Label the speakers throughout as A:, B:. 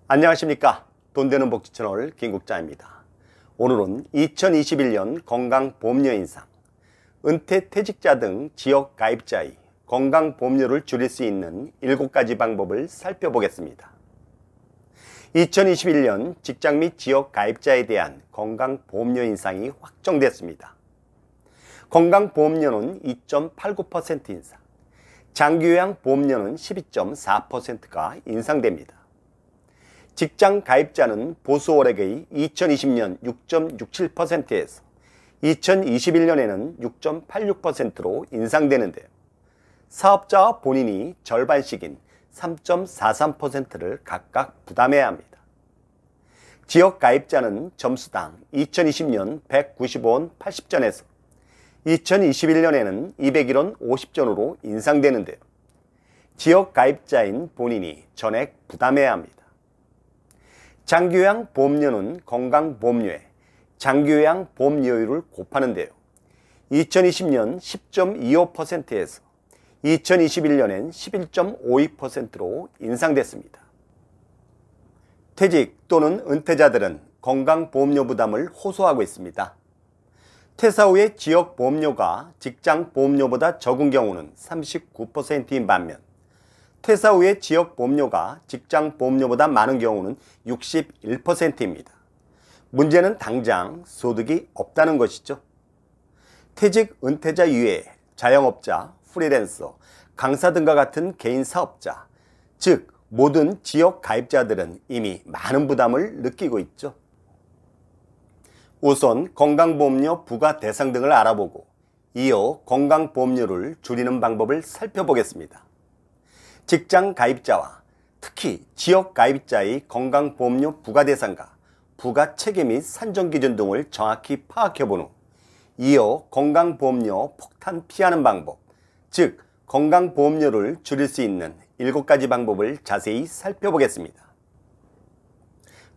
A: 안녕하십니까. 돈되는 복지 채널 김국자입니다. 오늘은 2021년 건강보험료 인상, 은퇴 퇴직자 등 지역 가입자의 건강보험료를 줄일 수 있는 7가지 방법을 살펴보겠습니다. 2021년 직장 및 지역 가입자에 대한 건강보험료 인상이 확정됐습니다. 건강보험료는 2.89% 인상, 장기요양보험료는 12.4%가 인상됩니다. 직장 가입자는 보수월액의 2020년 6.67%에서 2021년에는 6.86%로 인상되는데요. 사업자와 본인이 절반씩인 3.43%를 각각 부담해야 합니다. 지역 가입자는 점수당 2020년 195원 80전에서 2021년에는 201원 50전으로 인상되는데요. 지역 가입자인 본인이 전액 부담해야 합니다. 장기요양 보험료는 건강보험료에 장기요양 보험료율을 곱하는데요. 2020년 10.25%에서 2021년엔 11.52%로 인상됐습니다. 퇴직 또는 은퇴자들은 건강보험료 부담을 호소하고 있습니다. 퇴사 후에 지역보험료가 직장보험료보다 적은 경우는 39%인 반면 퇴사 후에 지역보험료가 직장보험료보다 많은 경우는 61%입니다. 문제는 당장 소득이 없다는 것이죠. 퇴직 은퇴자 이외에 자영업자, 프리랜서, 강사 등과 같은 개인 사업자, 즉 모든 지역 가입자들은 이미 많은 부담을 느끼고 있죠. 우선 건강보험료 부과 대상 등을 알아보고 이어 건강보험료를 줄이는 방법을 살펴보겠습니다. 직장 가입자와 특히 지역 가입자의 건강보험료 부과 대상과 부과 체계 및 산정 기준 등을 정확히 파악해 본 후 이어 건강보험료 폭탄 피하는 방법, 즉 건강보험료를 줄일 수 있는 7가지 방법을 자세히 살펴보겠습니다.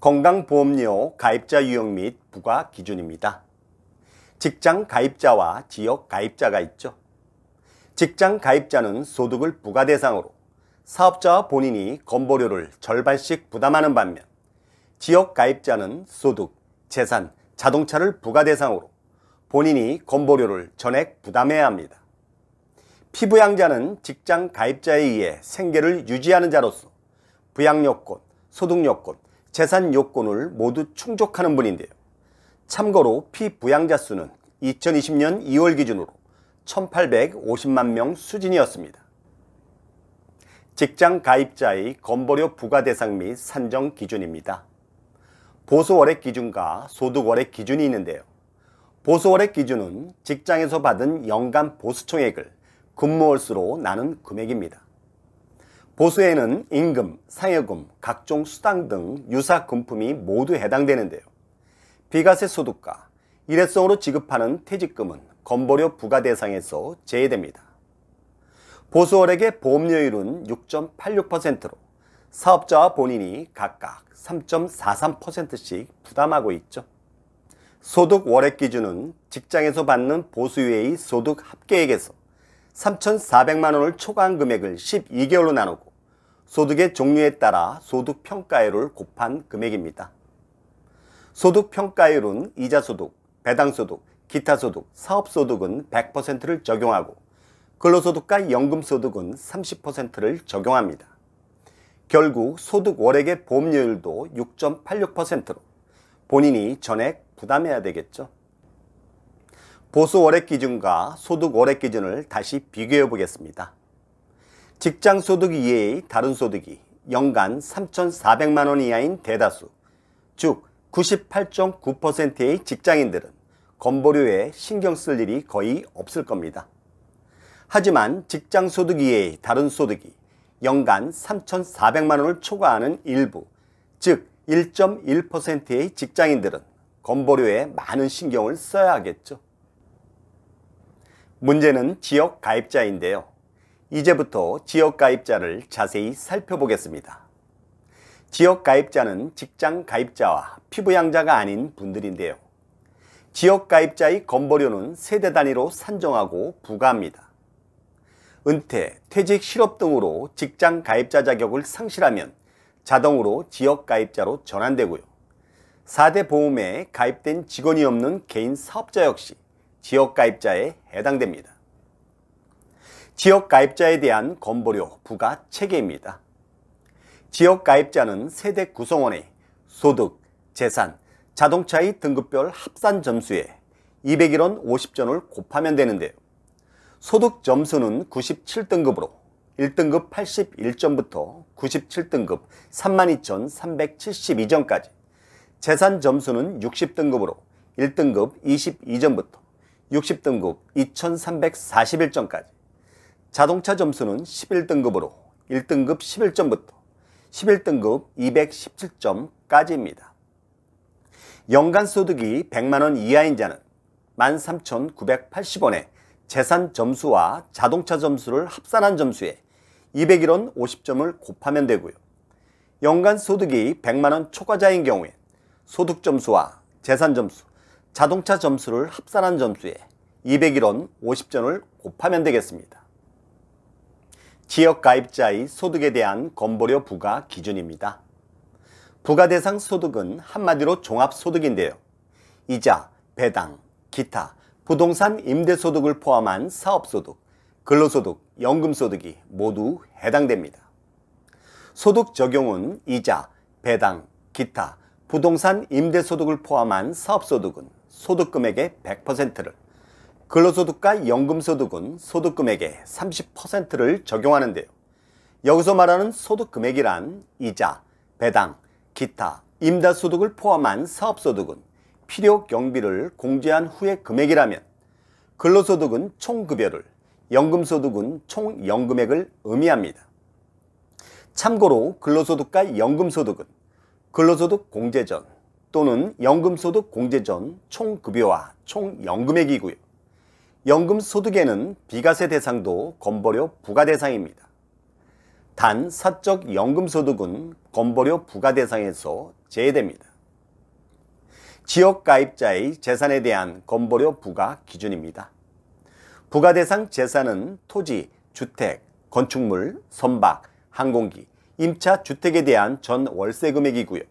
A: 건강보험료 가입자 유형 및 부과 기준입니다. 직장 가입자와 지역 가입자가 있죠. 직장 가입자는 소득을 부과 대상으로 사업자와 본인이 건보료를 절반씩 부담하는 반면 지역 가입자는 소득, 재산, 자동차를 부과 대상으로 본인이 건보료를 전액 부담해야 합니다. 피부양자는 직장 가입자에 의해 생계를 유지하는 자로서 부양요건, 소득요건, 재산요건을 모두 충족하는 분인데요. 참고로 피부양자 수는 2020년 2월 기준으로 1850만 명 수준이었습니다. 직장 가입자의 건보료 부과 대상 및 산정 기준입니다. 보수월액 기준과 소득월액 기준이 있는데요. 보수월액 기준은 직장에서 받은 연간 보수총액을 근무월수로 나눈 금액입니다. 보수에는 임금, 상여금, 각종 수당 등 유사 금품이 모두 해당되는데요. 비과세 소득과 일회성으로 지급하는 퇴직금은 건보료 부과 대상에서 제외됩니다. 보수월액의 보험료율은 6.86%로 사업자와 본인이 각각 3.43%씩 부담하고 있죠. 소득월액 기준은 직장에서 받는 보수 외의 소득 합계액에서 3,400만 원을 초과한 금액을 12개월로 나누고 소득의 종류에 따라 소득평가율을 곱한 금액입니다. 소득평가율은 이자소득, 배당소득, 기타소득, 사업소득은 100%를 적용하고 근로소득과 연금소득은 30%를 적용합니다. 결국 소득월액의 보험료율도 6.86%로 본인이 전액 부담해야 되겠죠. 보수월액 기준과 소득월액 기준을 다시 비교해 보겠습니다. 직장소득 이외의 다른 소득이 연간 3,400만 원 이하인 대다수, 즉 98.9%의 직장인들은 건보료에 신경 쓸 일이 거의 없을 겁니다. 하지만 직장소득 이외의 다른 소득이 연간 3,400만 원을 초과하는 일부, 즉 1.1%의 직장인들은 건보료에 많은 신경을 써야 하겠죠. 문제는 지역 가입자인데요. 이제부터 지역 가입자를 자세히 살펴보겠습니다. 지역 가입자는 직장 가입자와 피부양자가 아닌 분들인데요. 지역 가입자의 건보료는 세대 단위로 산정하고 부과합니다. 은퇴, 퇴직, 실업 등으로 직장 가입자 자격을 상실하면 자동으로 지역가입자로 전환되고요. 4대 보험에 가입된 직원이 없는 개인 사업자 역시 지역가입자에 해당됩니다. 지역가입자에 대한 건보료 부과 체계입니다. 지역가입자는 세대 구성원의 소득, 재산, 자동차의 등급별 합산 점수에 201원 50전을 곱하면 되는데요. 소득 점수는 97등급으로 1등급 81점부터 97등급 32,372점까지, 재산 점수는 60등급으로 1등급 22점부터 60등급 2,341점까지, 자동차 점수는 11등급으로 1등급 11점부터 11등급 217점까지입니다. 연간 소득이 100만원 이하인 자는 13,980원의 재산 점수와 자동차 점수를 합산한 점수에 201원 50점을 곱하면 되고요. 연간 소득이 100만원 초과자인 경우에 소득 점수와 재산 점수, 자동차 점수를 합산한 점수에 201원 50점을 곱하면 되겠습니다. 지역가입자의 소득에 대한 건보료 부과 기준입니다. 부과대상 소득은 한마디로 종합소득인데요. 이자, 배당, 기타, 부동산 임대소득을 포함한 사업소득, 근로소득, 연금소득이 모두 해당됩니다. 소득 적용은 이자, 배당, 기타, 부동산 임대소득을 포함한 사업소득은 소득금액의 100%를, 근로소득과 연금소득은 소득금액의 30%를 적용하는데요. 여기서 말하는 소득금액이란 이자, 배당, 기타, 임대소득을 포함한 사업소득은 필요 경비를 공제한 후의 금액이라면, 근로소득은 총급여를, 연금소득은 총연금액을 의미합니다. 참고로 근로소득과 연금소득은 근로소득 공제 전 또는 연금소득 공제 전 총급여와 총연금액이고요. 연금소득에는 비과세 대상도 건보료 부과 대상입니다. 단 사적 연금소득은 건보료 부과 대상에서 제외됩니다. 지역가입자의 재산에 대한 건보료 부과 기준입니다. 부과 대상 재산은 토지, 주택, 건축물, 선박, 항공기, 임차 주택에 대한 전 월세 금액이고요.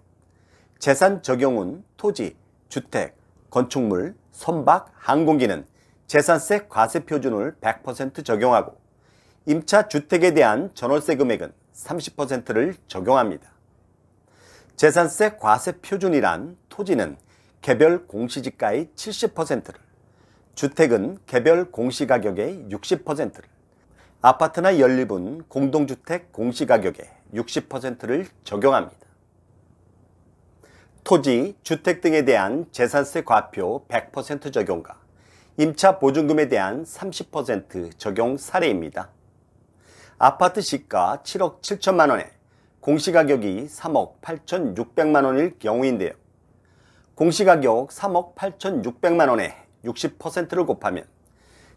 A: 재산 적용은 토지, 주택, 건축물, 선박, 항공기는 재산세 과세 표준을 100% 적용하고, 임차 주택에 대한 전월세 금액은 30%를 적용합니다. 재산세 과세 표준이란 토지는 개별 공시지가의 70%를, 주택은 개별 공시가격의 60%를, 아파트나 연립은 공동주택 공시가격의 60%를 적용합니다. 토지, 주택 등에 대한 재산세 과표 100% 적용과 임차 보증금에 대한 30% 적용 사례입니다. 아파트 시가 7억 7천만 원에 공시가격이 3억 8,600만 원일 경우인데요. 공시가격 3억 8,600만 원에 60%를 곱하면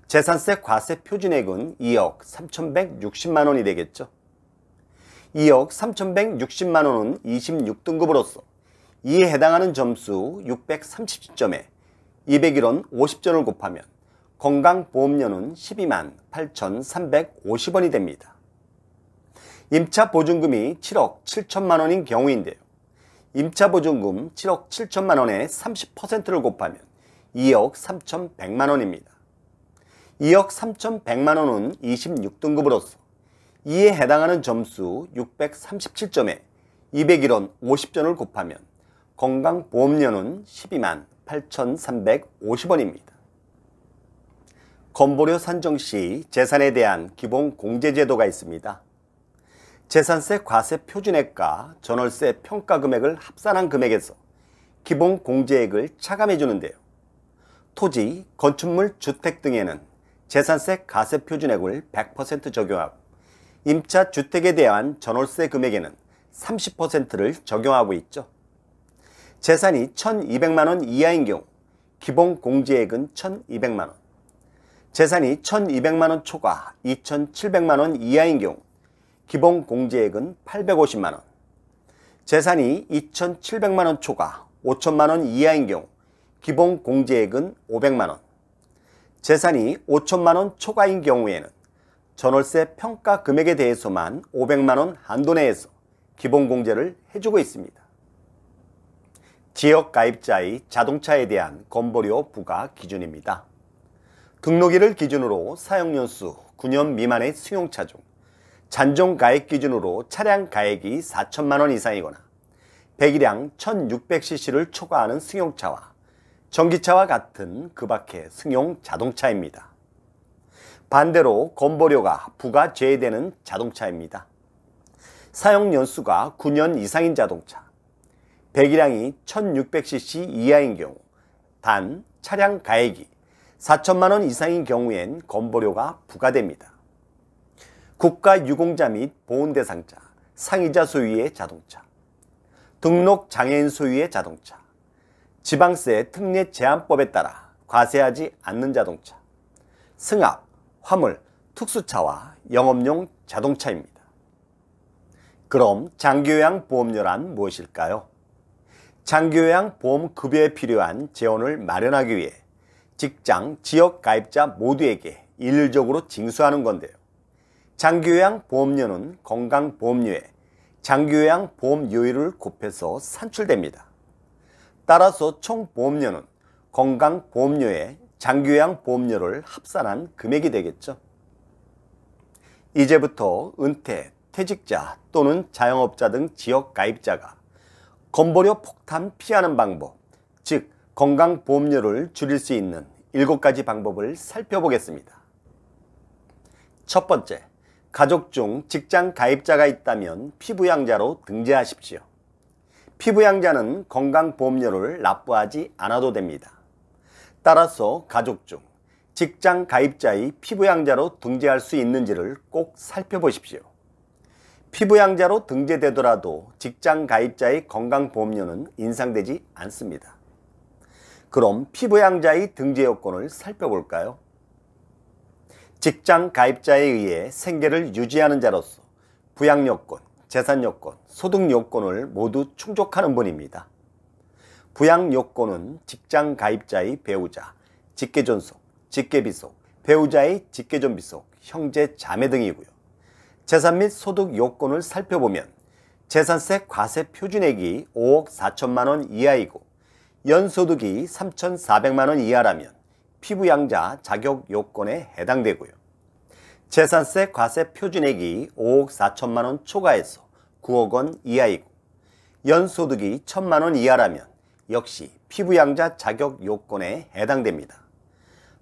A: 재산세 과세 표준액은 2억 3,160만 원이 되겠죠. 2억 3,160만 원은 26등급으로서 이에 해당하는 점수 630점에 201원 50전을 곱하면 건강보험료는 12만 8,350원이 됩니다. 임차 보증금이 7억 7천만 원인 경우인데요. 임차 보증금 7억 7천만 원에 30%를 곱하면 2억 3,100만 원입니다. 2억 3,100만 원은 26등급으로서 이에 해당하는 점수 637점에 201원 50전을 곱하면 건강보험료는 12만 8,350원입니다. 건보료 산정 시 재산에 대한 기본 공제제도가 있습니다. 재산세 과세 표준액과 전월세 평가금액을 합산한 금액에서 기본 공제액을 차감해 주는데요. 토지, 건축물, 주택 등에는 재산세 과세 표준액을 100% 적용하고, 임차 주택에 대한 전월세 금액에는 30%를 적용하고 있죠. 재산이 1,200만 원 이하인 경우 기본 공제액은 1,200만 원, 재산이 1,200만 원 초과 2,700만 원 이하인 경우 기본 공제액은 850만 원, 재산이 2,700만 원 초과 5천만 원 이하인 경우 기본 공제액은 500만 원, 재산이 5천만 원 초과인 경우에는 전월세 평가 금액에 대해서만 500만 원 한도 내에서 기본공제를 해주고 있습니다. 지역가입자의 자동차에 대한 건보료 부과 기준입니다. 등록일을 기준으로 사용연수 9년 미만의 승용차 중 잔존가액 기준으로 차량 가액이 4천만 원 이상이거나 배기량 1600cc를 초과하는 승용차와 전기차와 같은 그 밖의 승용 자동차입니다. 반대로 건보료가 부과 제외되는 자동차입니다. 사용연수가 9년 이상인 자동차, 배기량이 1600cc 이하인 경우, 단 차량 가액이 4천만 원 이상인 경우엔 건보료가 부과됩니다. 국가유공자 및 보훈대상자, 상이자 소유의 자동차, 등록장애인 소유의 자동차, 지방세 특례 제한법에 따라 과세하지 않는 자동차, 승합, 화물, 특수차와 영업용 자동차입니다. 그럼 장기요양 보험료란 무엇일까요? 장기요양 보험급여에 필요한 재원을 마련하기 위해 직장, 지역 가입자 모두에게 일률적으로 징수하는 건데요. 장기요양 보험료는 건강보험료에 장기요양 보험료율을 곱해서 산출됩니다. 따라서 총 보험료는 건강보험료에 장기요양 보험료를 합산한 금액이 되겠죠. 이제부터 은퇴, 퇴직자 또는 자영업자 등 지역 가입자가 건보료 폭탄 피하는 방법, 즉 건강보험료를 줄일 수 있는 7가지 방법을 살펴보겠습니다. 첫 번째, 가족 중 직장 가입자가 있다면 피부양자로 등재하십시오. 피부양자는 건강보험료를 납부하지 않아도 됩니다. 따라서 가족 중 직장 가입자의 피부양자로 등재할 수 있는지를 꼭 살펴보십시오. 피부양자로 등재되더라도 직장 가입자의 건강보험료는 인상되지 않습니다. 그럼 피부양자의 등재 요건을 살펴볼까요? 직장 가입자에 의해 생계를 유지하는 자로서 부양요건, 재산요건, 소득요건을 모두 충족하는 분입니다. 부양요건은 직장 가입자의 배우자, 직계존속, 직계비속, 배우자의 직계존비속, 형제, 자매 등이고요. 재산 및 소득 요건을 살펴보면 재산세 과세 표준액이 5억 4천만 원 이하이고 연소득이 3,400만 원 이하라면 피부양자 자격 요건에 해당되고요. 재산세 과세 표준액이 5억 4천만 원 초과해서 9억 원 이하이고 연소득이 1,000만 원 이하라면 역시 피부양자 자격 요건에 해당됩니다.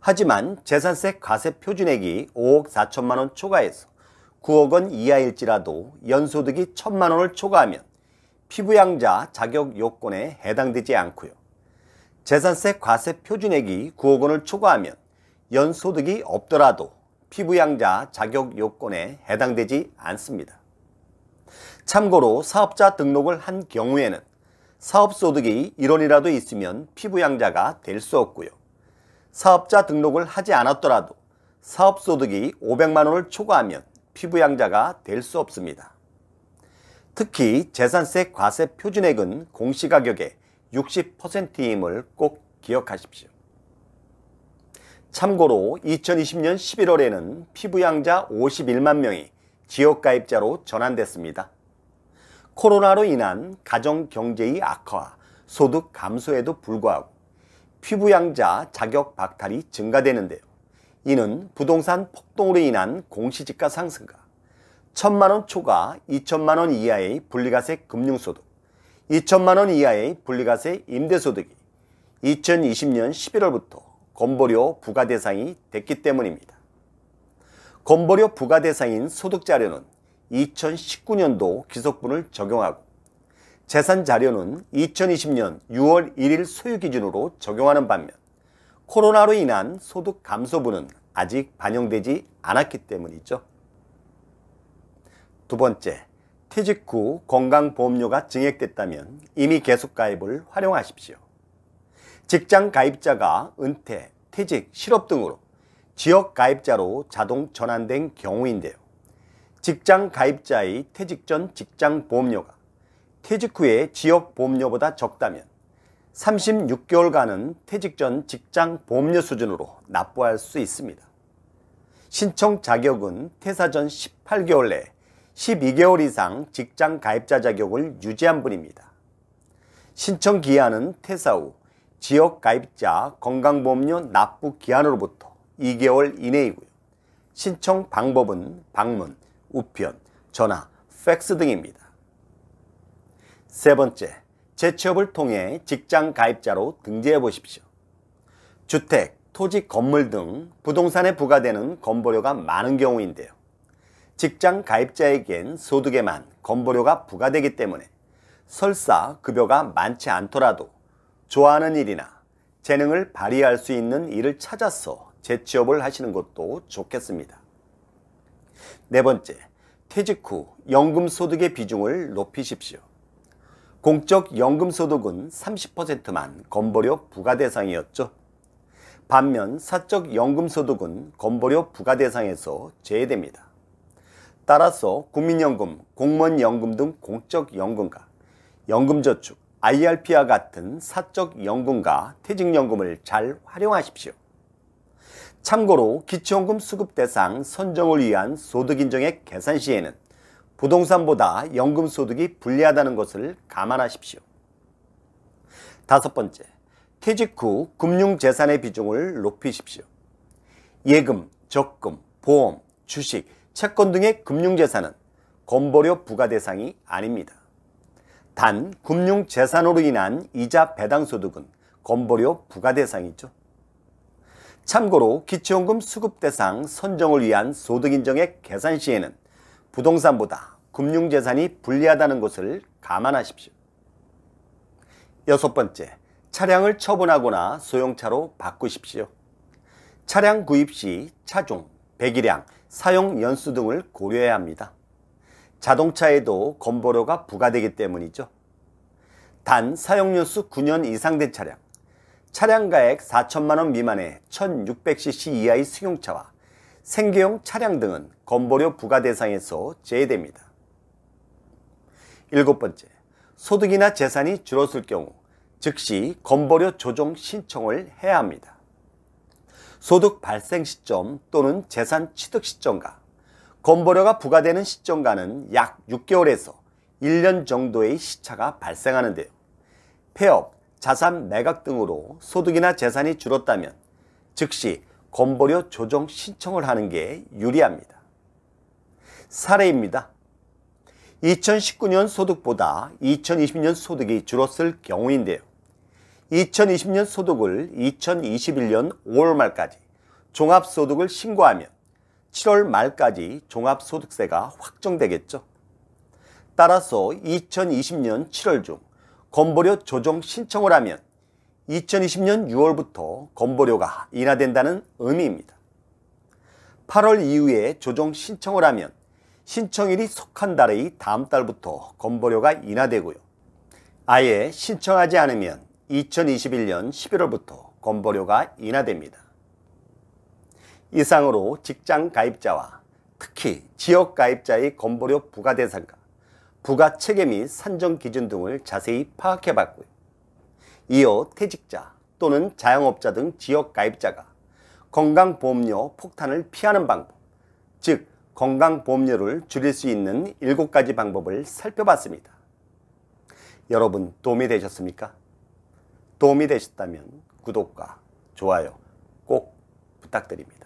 A: 하지만 재산세 과세 표준액이 5억 4천만 원 초과해서 9억 원 이하일지라도 연소득이 1,000만 원을 초과하면 피부양자 자격 요건에 해당되지 않고요. 재산세 과세 표준액이 9억 원을 초과하면 연소득이 없더라도 피부양자 자격 요건에 해당되지 않습니다. 참고로 사업자 등록을 한 경우에는 사업소득이 1원이라도 있으면 피부양자가 될 수 없고요. 사업자 등록을 하지 않았더라도 사업소득이 500만 원을 초과하면 피부양자가 될 수 없습니다. 특히 재산세 과세 표준액은 공시가격의 60%임을 꼭 기억하십시오. 참고로 2020년 11월에는 피부양자 51만 명이 지역가입자로 전환됐습니다. 코로나로 인한 가정경제의 악화와 소득 감소에도 불구하고 피부양자 자격 박탈이 증가되는데요. 이는 부동산 폭등으로 인한 공시지가 상승과 1,000만 원 초과 2천만 원 이하의 분리과세 금융소득, 2천만 원 이하의 분리과세 임대소득이 2020년 11월부터 건보료 부과 대상이 됐기 때문입니다. 건보료 부과 대상인 소득자료는 2019년도 기속분을 적용하고 재산자료는 2020년 6월 1일 소유 기준으로 적용하는 반면 코로나로 인한 소득 감소분은 아직 반영되지 않았기 때문이죠. 두 번째, 퇴직 후 건강보험료가 증액됐다면 이미 계속가입을 활용하십시오. 직장 가입자가 은퇴, 퇴직, 실업 등으로 지역 가입자로 자동 전환된 경우인데요. 직장 가입자의 퇴직 전 직장 보험료가 퇴직 후의 지역 보험료보다 적다면 36개월간은 퇴직 전 직장 보험료 수준으로 납부할 수 있습니다. 신청 자격은 퇴사 전 18개월 내에 12개월 이상 직장 가입자 자격을 유지한 분입니다. 신청 기한은 퇴사 후 지역 가입자 건강보험료 납부 기한으로부터 2개월 이내이고요. 신청 방법은 방문, 우편, 전화, 팩스 등입니다. 세 번째, 재취업을 통해 직장 가입자로 등재해 보십시오. 주택, 토지, 건물 등 부동산에 부과되는 건보료가 많은 경우인데요. 직장 가입자에겐 소득에만 건보료가 부과되기 때문에 설사 급여가 많지 않더라도 좋아하는 일이나 재능을 발휘할 수 있는 일을 찾아서 재취업을 하시는 것도 좋겠습니다. 네 번째, 퇴직 후 연금소득의 비중을 높이십시오. 공적 연금소득은 30%만 건보료 부과 대상이었죠. 반면 사적 연금소득은 건보료 부과 대상에서 제외됩니다. 따라서 국민연금, 공무원연금 등 공적연금과 연금저축, IRP와 같은 사적 연금과 퇴직연금을 잘 활용하십시오. 참고로 기초연금 수급 대상 선정을 위한 소득인정액 계산 시에는 부동산보다 연금소득이 불리하다는 것을 감안하십시오. 다섯 번째, 퇴직 후 금융재산의 비중을 높이십시오. 예금, 적금, 보험, 주식, 채권 등의 금융재산은 건보료 부과 대상이 아닙니다. 단 금융재산으로 인한 이자 배당소득은 건보료 부과 대상이죠. 참고로 기초연금 수급 대상 선정을 위한 소득인정액 계산 시에는 부동산보다 금융재산이 불리하다는 것을 감안하십시오. 여섯 번째, 차량을 처분하거나 소형차로 바꾸십시오. 차량 구입 시 차종, 배기량, 사용 연수 등을 고려해야 합니다. 자동차에도 건보료가 부과되기 때문이죠. 단 사용 연수 9년 이상 된 차량, 차량가액 4천만 원 미만의 1600cc 이하의 승용차와 생계용 차량 등은 건보료 부과 대상에서 제외됩니다. 일곱 번째, 소득이나 재산이 줄었을 경우 즉시 건보료 조정 신청을 해야 합니다. 소득 발생 시점 또는 재산 취득 시점과 건보료가 부과되는 시점과는 약 6개월에서 1년 정도의 시차가 발생하는데요. 폐업, 자산 매각 등으로 소득이나 재산이 줄었다면 즉시 건보료 조정 신청을 하는 게 유리합니다. 사례입니다. 2019년 소득보다 2020년 소득이 줄었을 경우인데요. 2020년 소득을 2021년 5월 말까지 종합소득을 신고하면 7월 말까지 종합소득세가 확정되겠죠. 따라서 2020년 7월 중 건보료 조정 신청을 하면 2020년 6월부터 건보료가 인하된다는 의미입니다. 8월 이후에 조정 신청을 하면 신청일이 속한 달의 다음 달부터 건보료가 인하되고요. 아예 신청하지 않으면 2021년 11월부터 건보료가 인하됩니다. 이상으로 직장 가입자와 특히 지역 가입자의 건보료 부과 대상과 부과 체계 및 산정 기준 등을 자세히 파악해 봤고요. 이어 퇴직자 또는 자영업자 등 지역 가입자가 건강보험료 폭탄을 피하는 방법, 즉 건강보험료를 줄일 수 있는 7가지 방법을 살펴봤습니다. 여러분 도움이 되셨습니까? 도움이 되셨다면 구독과 좋아요 꼭 부탁드립니다.